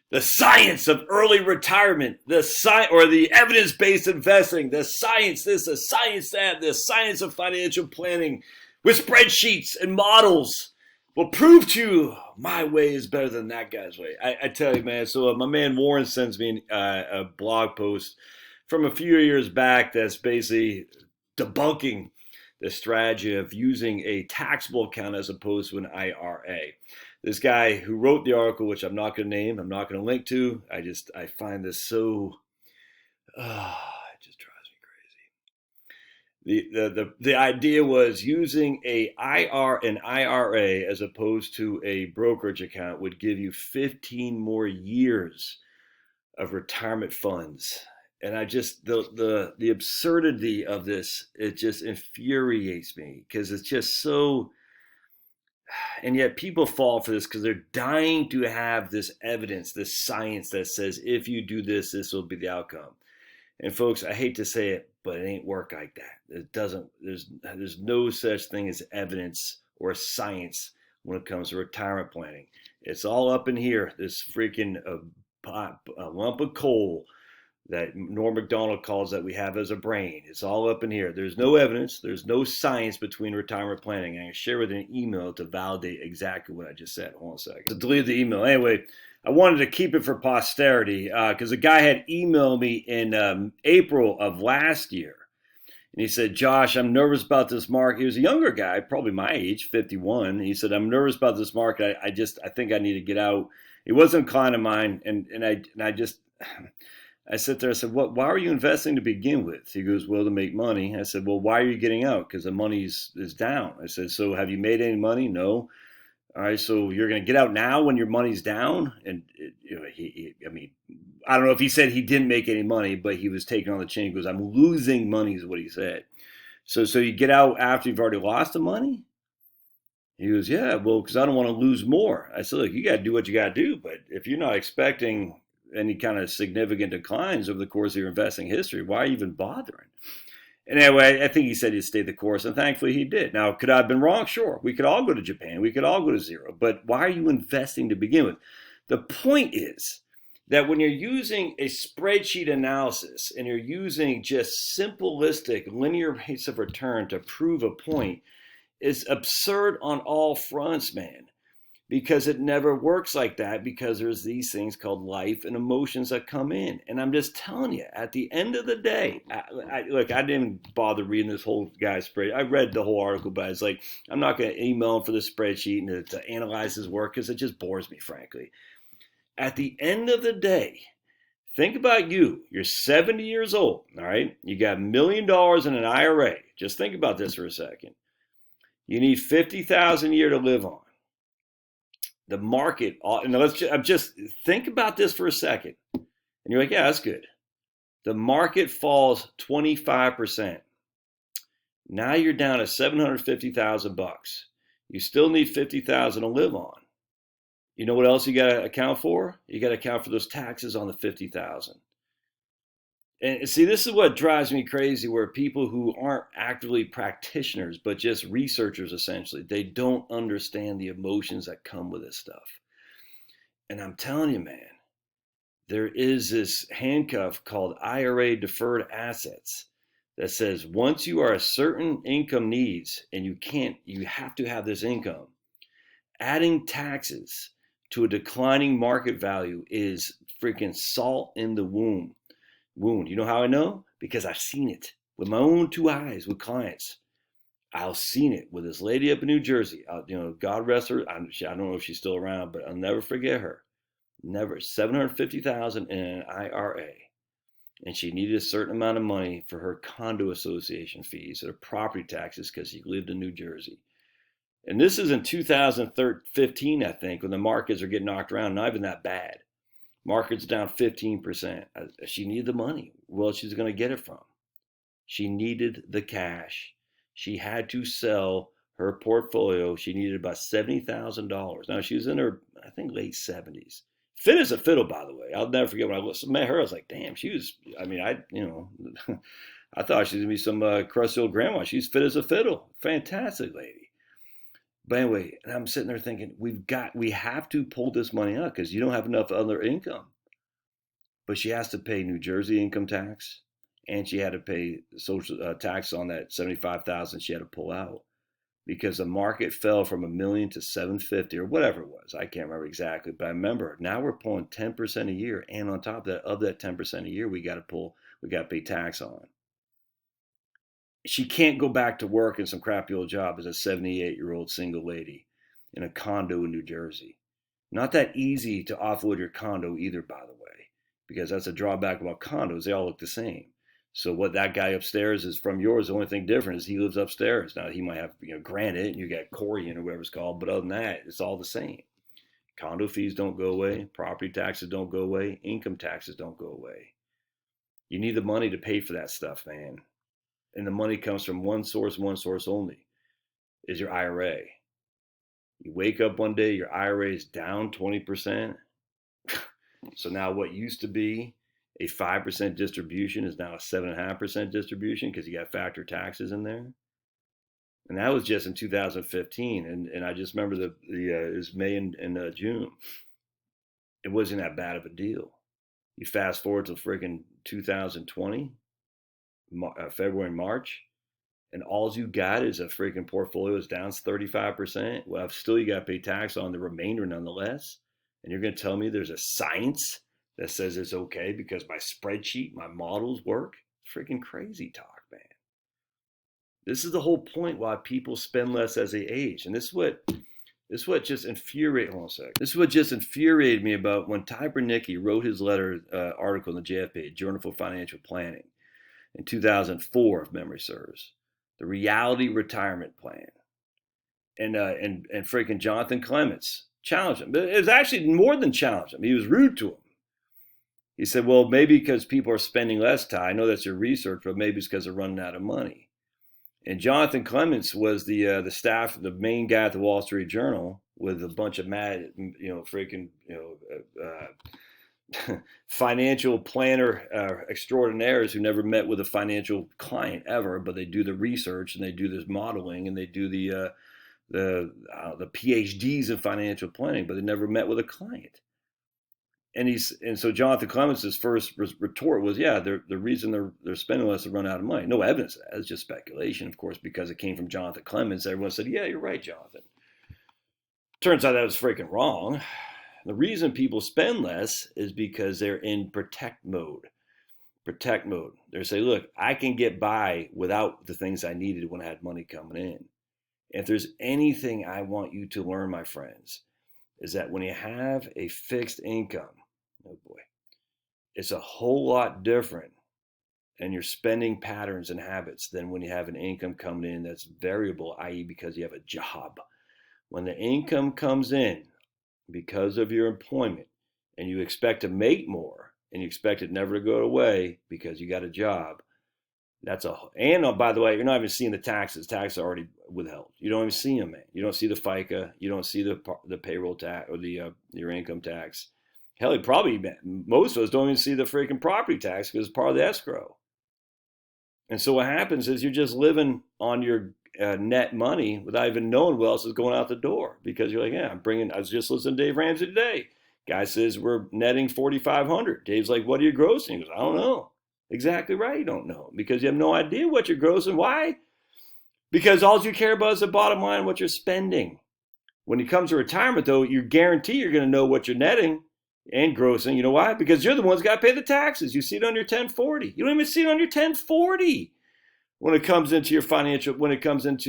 The science of early retirement, the evidence-based investing, the science this, the science that, the science of financial planning with spreadsheets and models will prove to you my way is better than that guy's way. I tell you, man. So my man Warren sends me a blog post from a few years back that's basically debunking the strategy of using a taxable account as opposed to an IRA. This guy who wrote the article, which I'm not going to name, I'm not going to link to, I find this so, it just drives me crazy. The idea was using an IRA as opposed to a brokerage account would give you 15 more years of retirement funds. And I just, the absurdity of this, it just infuriates me because it's just so, and yet people fall for this because they're dying to have this evidence, this science that says if you do this, this will be the outcome. And folks, I hate to say it, but it ain't work like that. It doesn't. There's no such thing as evidence or science when it comes to retirement planning. It's all up in here. This freaking a lump of coal that Norm Macdonald calls that we have as a brain. It's all up in here. There's no evidence. There's no science between retirement planning. I can share with an email to validate exactly what I just said. Hold on a second. To delete the email. Anyway, I wanted to keep it for posterity because a guy had emailed me in April of last year. And he said, Josh, I'm nervous about this market. He was a younger guy, probably my age, 51. He said, I'm nervous about this market. I think I need to get out. It wasn't a client of mine. I sit there, I said, why are you investing to begin with? He goes, well, to make money. I said, well, why are you getting out? Because the money is down. I said, so have you made any money? No. All right, so you're going to get out now when your money's down? And I don't know if he said he didn't make any money, but he was taking on the chin. He goes, I'm losing money is what he said. So you get out after you've already lost the money? He goes, yeah, well, because I don't want to lose more. I said, look, you got to do what you got to do. But if you're not expecting any kind of significant declines over the course of your investing history, why even bothering? And anyway, I think he said he'd stay the course, and thankfully he did. Now, could I have been wrong? Sure. We could all go to Japan. We could all go to zero. But why are you investing to begin with? The point is that when you're using a spreadsheet analysis and you're using just simplistic linear rates of return to prove a point, it's absurd on all fronts, man. Because it never works like that because there's these things called life and emotions that come in. And I'm just telling you, at the end of the day, look, I didn't bother reading this whole guy's spreadsheet. I read the whole article, but it's like, I'm not going to email him for the spreadsheet and to analyze his work because it just bores me, frankly. At the end of the day, think about you. You're 70 years old, all right? You got $1 million in an IRA. Just think about this for a second. You need $50,000 a year to live on. The market, and just think about this for a second. And you're like, yeah, that's good. The market falls 25%. Now you're down to $750,000. You still need $50,000 to live on. You know what else you got to account for? You got to account for those taxes on the $50,000. And see, this is what drives me crazy, where people who aren't actively practitioners, but just researchers, essentially, they don't understand the emotions that come with this stuff. And I'm telling you, man, there is this handcuff called IRA Deferred Assets that says once you are a certain income needs and you have to have this income, adding taxes to a declining market value is freaking salt in the wound. You know how I know? Because I've seen it with my own two eyes with clients. I've seen it with this lady up in New Jersey. God rest her. I don't know if she's still around, but I'll never forget her. Never. $750,000 in an IRA, and she needed a certain amount of money for her condo association fees or property taxes because she lived in New Jersey. And this is in 2015, I think, when the markets are getting knocked around. Not even that bad. Market's down 15%. She needed the money. Well, she's going to get it from. She needed the cash. She had to sell her portfolio. She needed about $70,000. Now, she was in her, I think, late 70s. Fit as a fiddle, by the way. I'll never forget when I met her. I was like, damn, she was, I thought she was going to be some crusty old grandma. She's fit as a fiddle. Fantastic lady. But anyway, and I'm sitting there thinking, we have to pull this money out because you don't have enough other income. But she has to pay New Jersey income tax, and she had to pay social tax on that 75,000 she had to pull out because the market fell from $1 million to 750 or whatever it was. I can't remember exactly, but I remember now we're pulling 10% a year, and on top of that 10% a year, we got to pay tax on. She can't go back to work in some crappy old job as a 78-year-old single lady in a condo in New Jersey. Not that easy to offload your condo either, by the way, because that's a drawback about condos. They all look the same. So what that guy upstairs is from yours, the only thing different is he lives upstairs. Now he might have, granite and you got Corian or whatever it's called, but other than that, it's all the same. Condo fees don't go away, property taxes don't go away, income taxes don't go away. You need the money to pay for that stuff, man. And the money comes from one source only, is your IRA. You wake up one day, your IRA is down 20%. So now what used to be a 5% distribution is now a 7.5% distribution because you got factor taxes in there. And that was just in 2015. And I just remember it was May and June. It wasn't that bad of a deal. You fast forward to freaking 2020, February, March, and all you got is a freaking portfolio is down 35%. Well, still you got to pay tax on the remainder nonetheless. And you're going to tell me there's a science that says it's okay because my spreadsheet, my models work? Freaking crazy talk, man. This is the whole point why people spend less as they age. And this is what just infuriated. Hold on a sec. This is what just infuriated me about when Ty Bernicki wrote his article in the JFP, Journal for Financial Planning, in 2004, if memory serves. The Reality Retirement Plan. And freaking Jonathan Clements challenged him. But it was actually more than challenged him. He was rude to him. He said, well, maybe because people are spending less, Ty. I know that's your research, but maybe it's because they're running out of money. And Jonathan Clements was the staff, the main guy at the Wall Street Journal with a bunch of mad, financial planner extraordinaires who never met with a financial client ever, but they do the research and they do this modeling and they do the PhDs in financial planning, but they never met with a client. And so Jonathan Clements' first retort was, yeah, the reason they're spending less to run out of money. No evidence of that. It's just speculation, of course, because it came from Jonathan Clements. Everyone said, yeah, you're right, Jonathan. Turns out that was freaking wrong. The reason people spend less is because they're in protect mode. Protect mode. They're saying, look, I can get by without the things I needed when I had money coming in. If there's anything I want you to learn, my friends, is that when you have a fixed income, oh boy, it's a whole lot different in your spending patterns and habits than when you have an income coming in that's variable, i.e. because you have a job. When the income comes in because of your employment and you expect to make more and you expect it never to go away because you got a job, and by the way, you're not even seeing the taxes. Taxes are already withheld. You don't even see them, man. You don't see the FICA. You don't see the payroll tax or your income tax. Hell, most of us don't even see the freaking property tax because it's part of the escrow. And so what happens is you're just living on your net money without even knowing what else is going out the door because you're like, yeah, I was just listening to Dave Ramsey today. Guy says we're netting $4,500. Dave's like, what are you grossing? He goes, I don't know. Exactly right, you don't know because you have no idea what you're grossing. Why? Because all you care about is the bottom line, what you're spending. When it comes to retirement, though, you guarantee you're going to know what you're netting and grossing. You know why? Because you're the ones got to pay the taxes. You see it on your 1040. You don't even see it on your 1040 when it comes into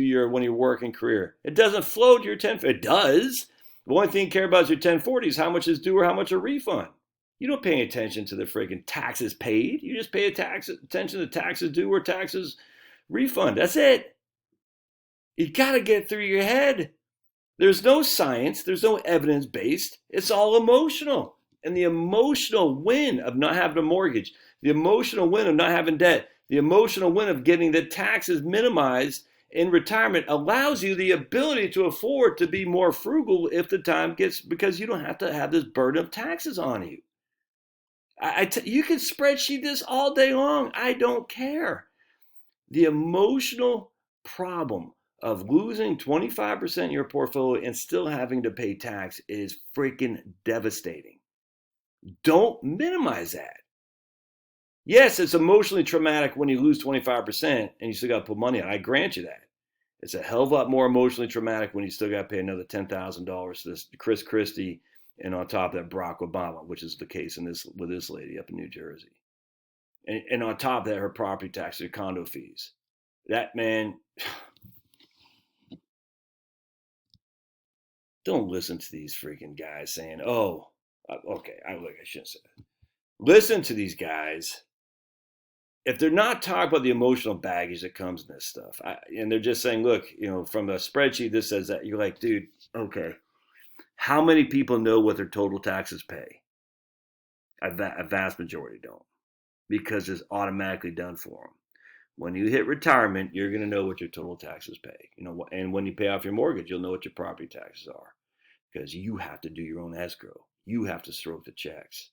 your when your working career. It doesn't flow to your 1040. It does. The only thing you care about is your 1040 is how much is due or how much a refund. You don't pay attention to the friggin' taxes paid. You just pay attention to taxes due or taxes refund. That's it. You got to get through your head. There's no science. There's no evidence based. It's all emotional. And the emotional win of not having a mortgage, the emotional win of not having debt, the emotional win of getting the taxes minimized in retirement allows you the ability to afford to be more frugal if the time gets, because you don't have to have this burden of taxes on you. You can spreadsheet this all day long. I don't care. The emotional problem of losing 25% of your portfolio and still having to pay tax is freaking devastating. Don't minimize that. Yes, it's emotionally traumatic when you lose 25% and you still got to put money on. I grant you that. It's a hell of a lot more emotionally traumatic when you still got to pay another $10,000 to this Chris Christie and on top of that Barack Obama, which is the case with this lady up in New Jersey. And on top of that, her property tax, her condo fees. That man, don't listen to these freaking guys saying, oh, okay, I shouldn't say that. Listen to these guys. If they're not talking about the emotional baggage that comes in this stuff, and they're just saying, look, from a spreadsheet, this says that, you're like, dude, okay, how many people know what their total taxes pay? A vast majority don't, because it's automatically done for them. When you hit retirement, you're going to know what your total taxes pay. And when you pay off your mortgage, you'll know what your property taxes are, because you have to do your own escrow. You have to stroke the checks.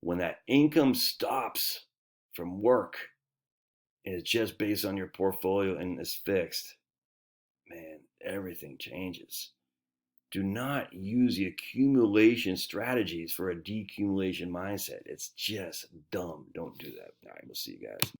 When that income stops from work and it's just based on your portfolio and it's fixed, man, everything changes. Do not use the accumulation strategies for a decumulation mindset. It's just dumb. Don't do that. All right, we'll see you guys.